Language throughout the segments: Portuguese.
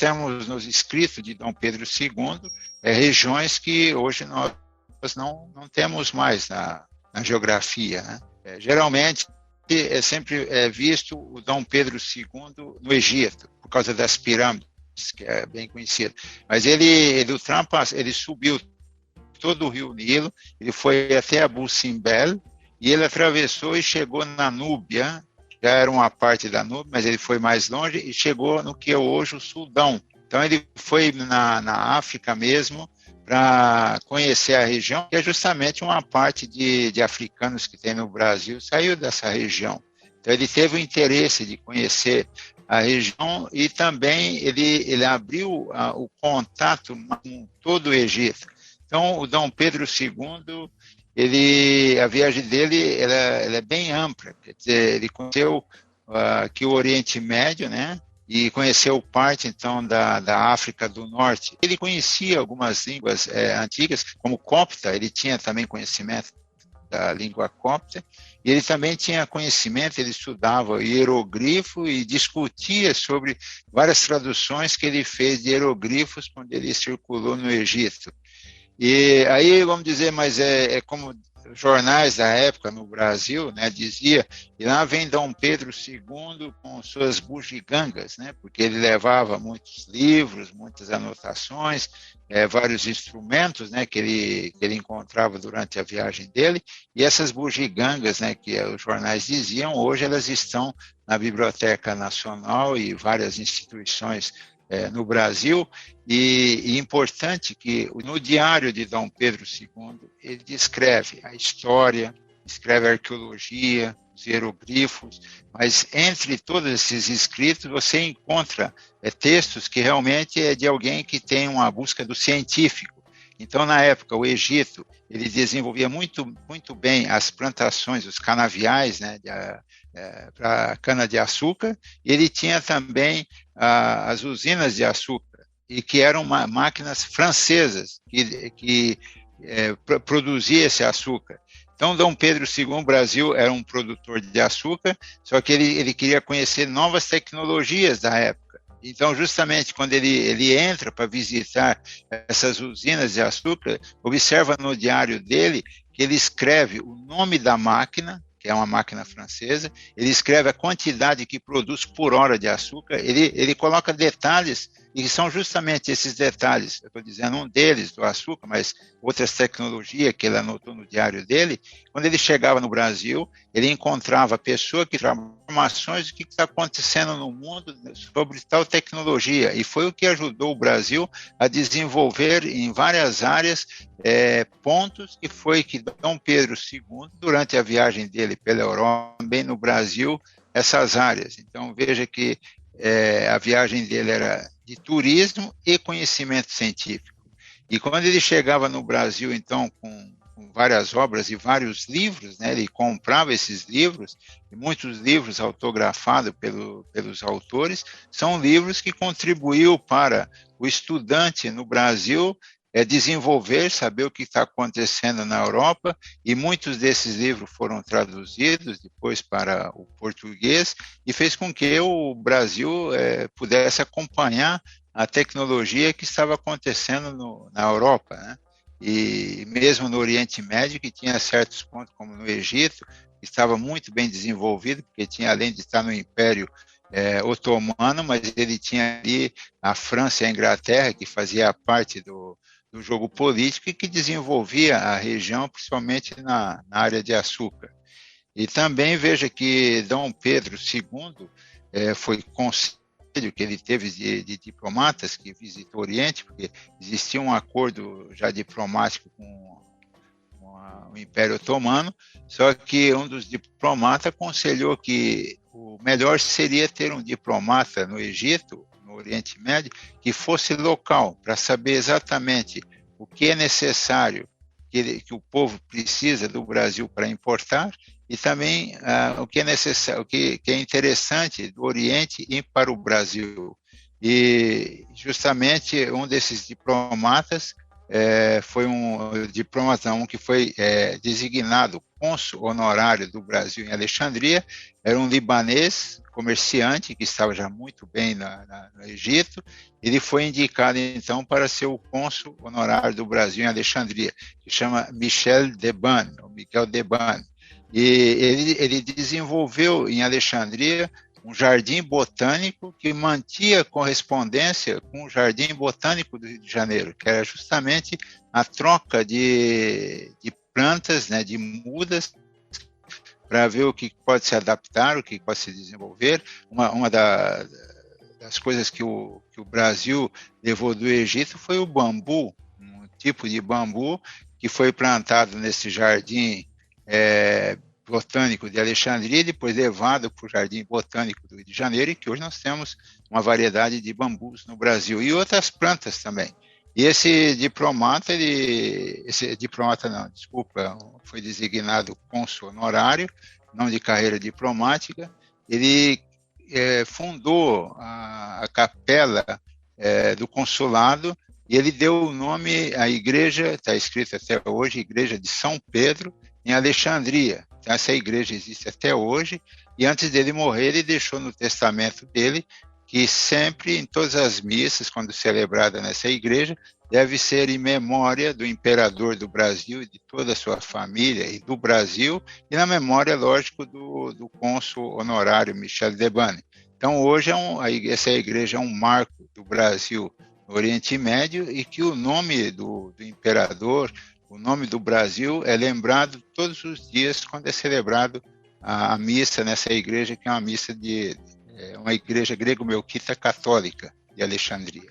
temos nos escritos de Dom Pedro II regiões que hoje nós não temos mais na geografia, né? Geralmente é sempre visto o Dom Pedro II no Egito, por causa das pirâmides, que é bem conhecido. Mas ele subiu todo o rio Nilo, ele foi até Abu Simbel, e ele atravessou e chegou na Núbia, já era uma parte da Núbia, mas ele foi mais longe e chegou no que é hoje o Sudão. Então ele foi na África mesmo, para conhecer a região, que é justamente uma parte de africanos que tem no Brasil, saiu dessa região. Então ele teve o interesse de conhecer a região e também ele abriu o contato com todo o Egito. Então o Dom Pedro II, a viagem dele ela é bem ampla, quer dizer, ele conheceu aqui o Oriente Médio, né? E conheceu parte, então, da África do Norte. Ele conhecia algumas línguas antigas, como copta, ele tinha também conhecimento da língua copta, e ele também tinha conhecimento, ele estudava hieroglifo e discutia sobre várias traduções que ele fez de hieroglifos quando ele circulou no Egito. E aí, vamos dizer, mas é como jornais da época no Brasil, né, dizia, e lá vem Dom Pedro II com suas bugigangas, né, porque ele levava muitos livros, muitas anotações, vários instrumentos, né, que ele encontrava durante a viagem dele, e essas bugigangas, né, que os jornais diziam, hoje elas estão na Biblioteca Nacional e várias instituições no Brasil, e importante que no diário de Dom Pedro II, ele descreve a história, descreve a arqueologia, os hieroglifos, mas entre todos esses escritos você encontra textos que realmente é de alguém que tem uma busca do científico. Então, na época, o Egito, ele desenvolvia muito, muito bem as plantações, os canaviais, né, para cana-de-açúcar, e ele tinha também as usinas de açúcar, e que eram máquinas francesas que produziam esse açúcar. Então, Dom Pedro II, o Brasil era um produtor de açúcar, só que ele queria conhecer novas tecnologias da época. Então, justamente quando ele entra para visitar essas usinas de açúcar, observa no diário dele que ele escreve o nome da máquina, que é uma máquina francesa, ele escreve a quantidade que produz por hora de açúcar, ele coloca detalhes, e são justamente esses detalhes, eu estou dizendo um deles, do açúcar, mas outras tecnologias que ele anotou no diário dele. Quando ele chegava no Brasil, ele encontrava pessoas que trabalhavam informações do que está acontecendo no mundo sobre tal tecnologia, e foi o que ajudou o Brasil a desenvolver em várias áreas pontos que foi que Dom Pedro II, durante a viagem dele pela Europa, também no Brasil, essas áreas. Então, veja que a viagem dele era de turismo e conhecimento científico. E quando ele chegava no Brasil, então, com várias obras e vários livros, né, ele comprava esses livros, e muitos livros autografados pelos autores, são livros que contribuiu para o estudante no Brasil desenvolver, saber o que está acontecendo na Europa, e muitos desses livros foram traduzidos depois para o português, e fez com que o Brasil pudesse acompanhar a tecnologia que estava acontecendo na Europa, né? E mesmo no Oriente Médio, que tinha certos pontos, como no Egito, que estava muito bem desenvolvido, porque tinha, além de estar no Império Otomano, mas ele tinha ali a França e a Inglaterra, que fazia parte do jogo político e que desenvolvia a região, principalmente na área de açúcar. E também veja que Dom Pedro II foi conselho que ele teve de diplomatas que visitou o Oriente, porque existia um acordo já diplomático com o Império Otomano, só que um dos diplomatas aconselhou que o melhor seria ter um diplomata no Egito, no Oriente Médio, que fosse local, para saber exatamente o que é necessário, que o povo precisa do Brasil para importar, e também o que é necessário, o que é interessante do Oriente ir para o Brasil. E justamente um desses diplomatas foi um diplomata, um que foi designado cônsul honorário do Brasil em Alexandria, era um libanês comerciante que estava já muito bem no Egito. Ele foi indicado então para ser o cônsul honorário do Brasil em Alexandria, que chama Michel Deban, ou Miguel Deban. E ele desenvolveu em Alexandria um jardim botânico que mantinha correspondência com o Jardim Botânico do Rio de Janeiro, que era justamente a troca de plantas, né, de mudas, para ver o que pode se adaptar, o que pode se desenvolver. Uma das coisas que o Brasil levou do Egito foi o bambu, um tipo de bambu que foi plantado nesse jardim botânico de Alexandria, e depois levado para o Jardim Botânico do Rio de Janeiro, e que hoje nós temos uma variedade de bambus no Brasil, e outras plantas também. E esse diplomata foi designado cônsul honorário, não de carreira diplomática. Ele fundou a capela do consulado, e ele deu o nome à igreja, está escrito até hoje, Igreja de São Pedro, em Alexandria. Então, essa igreja existe até hoje, e antes dele morrer, ele deixou no testamento dele que sempre, em todas as missas, quando celebrada nessa igreja, deve ser em memória do imperador do Brasil e de toda a sua família e do Brasil, e na memória, lógico, do cônsul honorário Michel Deban. Então, hoje, essa igreja é um marco do Brasil no Oriente Médio, e que o nome do imperador, o nome do Brasil, é lembrado todos os dias quando é celebrado a missa nessa igreja, que é uma igreja grego-melquita católica de Alexandria.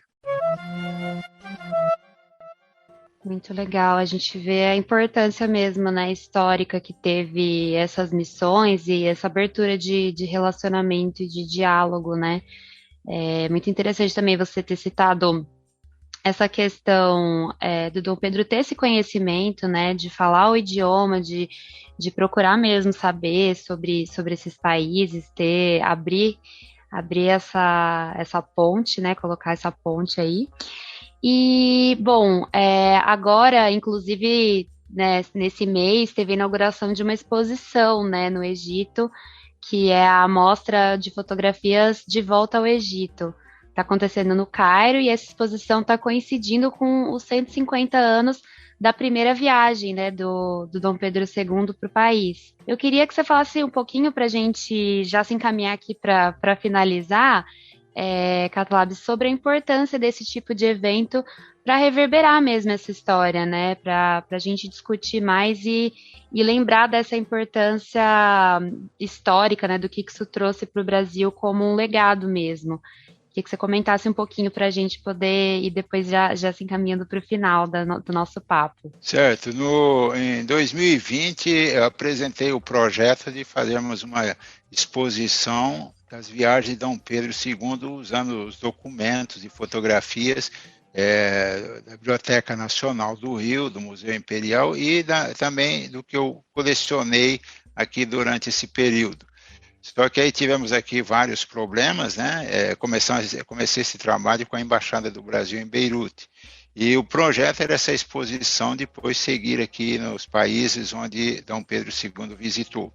Muito legal, a gente vê a importância mesmo, né, histórica que teve essas missões e essa abertura de relacionamento e de diálogo, né? É muito interessante também você ter citado essa questão do Dom Pedro ter esse conhecimento, né, de falar o idioma, de procurar mesmo saber sobre esses países, abrir essa ponte, né, colocar essa ponte aí. E, bom, agora, inclusive, né, nesse mês, teve a inauguração de uma exposição, né, no Egito, que é a Mostra de Fotografias de Volta ao Egito. Está acontecendo no Cairo, e essa exposição está coincidindo com os 150 anos da primeira viagem, né, do Dom Pedro II para o país. Eu queria que você falasse um pouquinho para a gente já se encaminhar aqui para finalizar, Catlab, sobre a importância desse tipo de evento para reverberar mesmo essa história, né, para a gente discutir mais e lembrar dessa importância histórica, né, do que isso trouxe para o Brasil como um legado mesmo. Queria que você comentasse um pouquinho para a gente poder ir depois já se encaminhando para o final do nosso papo. Certo. Em 2020, eu apresentei o projeto de fazermos uma exposição das viagens de Dom Pedro II, usando os documentos e fotografias da Biblioteca Nacional do Rio, do Museu Imperial, e também do que eu colecionei aqui durante esse período. Só que aí tivemos aqui vários problemas, né? Comecei esse trabalho com a Embaixada do Brasil em Beirute. E o projeto era essa exposição depois seguir aqui nos países onde Dom Pedro II visitou.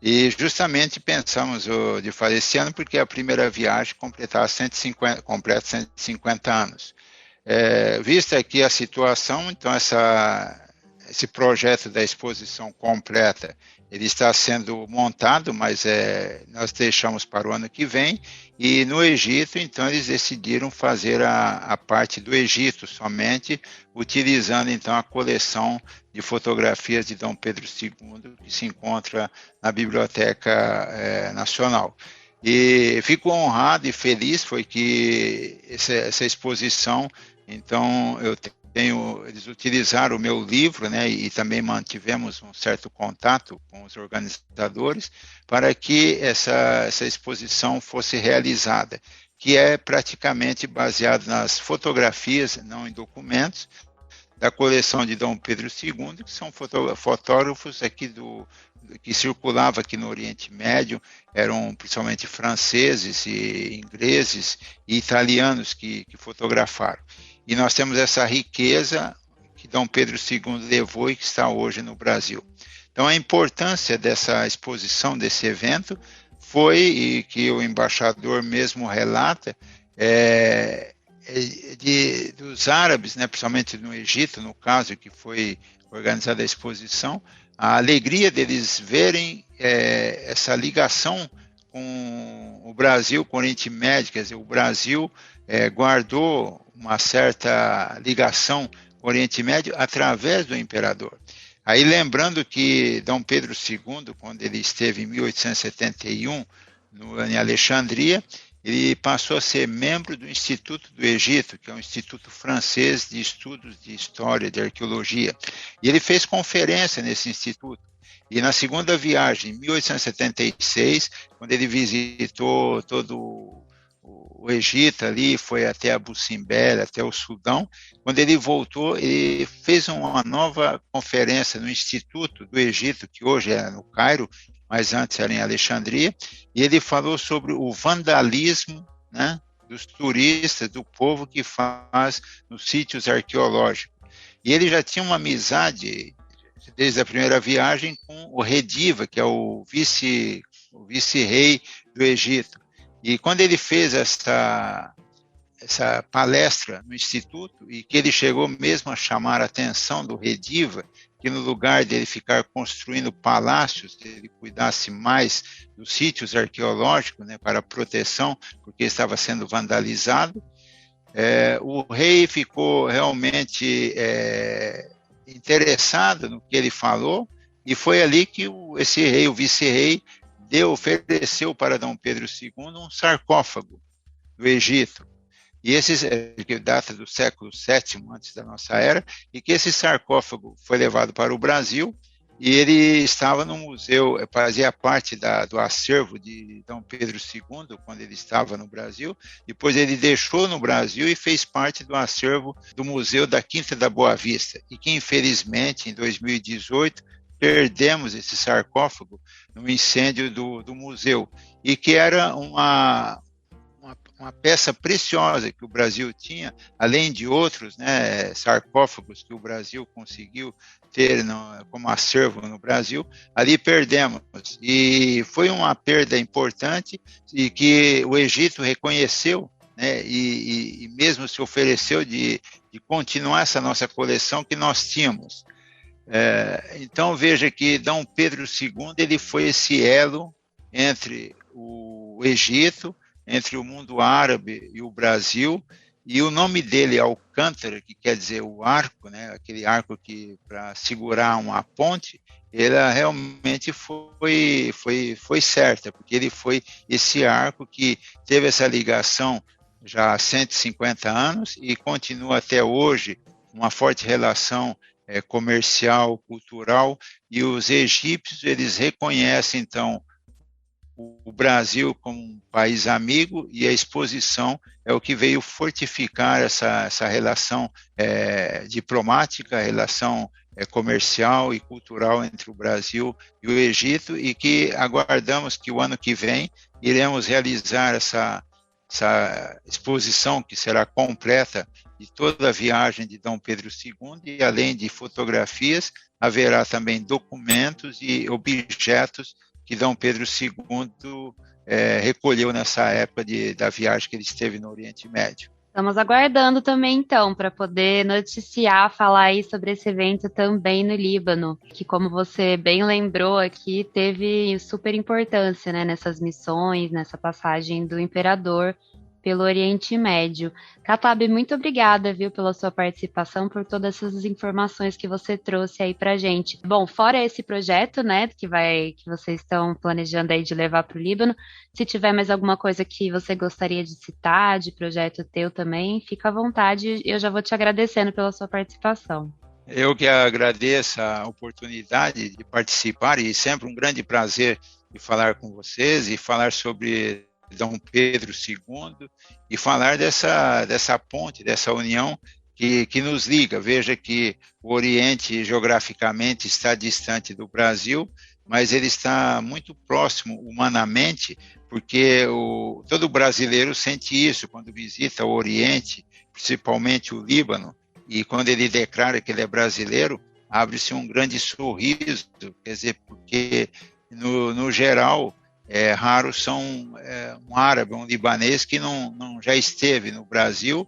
E justamente pensamos de fazer esse ano porque a primeira viagem completa 150 anos. Vista aqui a situação, então esse projeto da exposição completa, ele está sendo montado, mas nós deixamos para o ano que vem. E no Egito, então, eles decidiram fazer a parte do Egito somente, utilizando, então, a coleção de fotografias de Dom Pedro II, que se encontra na Biblioteca Nacional. E fico honrado e feliz, foi que essa exposição, então, eles utilizaram o meu livro, né, e também mantivemos um certo contato com os organizadores para que essa exposição fosse realizada, que é praticamente baseado nas fotografias, não em documentos, da coleção de Dom Pedro II, que são fotógrafos aqui que circulavam aqui no Oriente Médio, eram principalmente franceses e ingleses e italianos que fotografaram. E nós temos essa riqueza que Dom Pedro II levou e que está hoje no Brasil. Então, a importância dessa exposição, desse evento, foi, e que o embaixador mesmo relata, dos árabes, né, principalmente no Egito, no caso, que foi organizada a exposição, a alegria deles verem essa ligação com o Brasil, com o Oriente Médio, quer dizer, o Brasil guardou uma certa ligação com o Oriente Médio através do imperador. Aí lembrando que Dom Pedro II, quando ele esteve em 1871 em Alexandria, ele passou a ser membro do Instituto do Egito, que é um instituto francês de estudos de história, de arqueologia. E ele fez conferência nesse instituto. E na segunda viagem, em 1876, quando ele visitou todo o Egito ali, foi até Abu Simbel, até o Sudão, quando ele voltou, ele fez uma nova conferência no Instituto do Egito, que hoje é no Cairo, mas antes era em Alexandria, e ele falou sobre o vandalismo, né, dos turistas, do povo que faz nos sítios arqueológicos. E ele já tinha uma amizade, desde a primeira viagem, com o Rediva, que é o vice-rei do Egito. E quando ele fez essa palestra no Instituto, e que ele chegou mesmo a chamar a atenção do Rediva, que no lugar dele ficar construindo palácios, ele cuidasse mais dos sítios arqueológicos, né, para proteção, porque estava sendo vandalizado. O rei ficou realmente interessado no que ele falou, e foi ali que esse rei, o vice-rei, ofereceu para Dom Pedro II um sarcófago do Egito. E esse que data do século VII, antes da nossa era, e que esse sarcófago foi levado para o Brasil, e ele estava no museu, fazia parte do acervo de Dom Pedro II, quando ele estava no Brasil. Depois ele deixou no Brasil e fez parte do acervo do Museu da Quinta da Boa Vista, e que infelizmente, em 2018, perdemos esse sarcófago no incêndio do museu, e que era uma peça preciosa que o Brasil tinha, além de outros, né, sarcófagos que o Brasil conseguiu ter como acervo no Brasil. Ali perdemos, e foi uma perda importante, e que o Egito reconheceu, né, e mesmo se ofereceu de continuar essa nossa coleção que nós tínhamos. Então veja que Dom Pedro II, ele foi esse elo entre o Egito, entre o mundo árabe e o Brasil, e o nome dele, Alcântara, que quer dizer o arco, né, aquele arco que para segurar uma ponte, ele realmente foi certa, porque ele foi esse arco que teve essa ligação já há 150 anos e continua até hoje uma forte relação comercial, cultural, e os egípcios, eles reconhecem, então, o Brasil como um país amigo, e a exposição é o que veio fortificar essa relação diplomática, relação comercial e cultural entre o Brasil e o Egito, e que aguardamos que o ano que vem iremos realizar essa exposição que será completa de toda a viagem de Dom Pedro II, e além de fotografias, haverá também documentos e objetos que Dom Pedro II recolheu nessa época da viagem que ele esteve no Oriente Médio. Estamos aguardando também, então, para poder noticiar, falar aí sobre esse evento também no Líbano, que, como você bem lembrou aqui, teve super importância, né, nessas missões, nessa passagem do imperador pelo Oriente Médio. Katab, muito obrigada, viu, pela sua participação, por todas essas informações que você trouxe aí pra gente. Bom, fora esse projeto, né, que vocês estão planejando aí de levar para o Líbano, se tiver mais alguma coisa que você gostaria de citar, de projeto teu também, fica à vontade, eu já vou te agradecendo pela sua participação. Eu que agradeço a oportunidade de participar, e sempre um grande prazer de falar com vocês e falar sobre Dom Pedro II e falar dessa ponte, dessa união que nos liga. Veja que o Oriente geograficamente está distante do Brasil, mas ele está muito próximo humanamente, porque todo brasileiro sente isso quando visita o Oriente, principalmente o Líbano, e quando ele declara que ele é brasileiro, abre-se um grande sorriso, quer dizer, porque no geral, raros são um árabe, um libanês que não já esteve no Brasil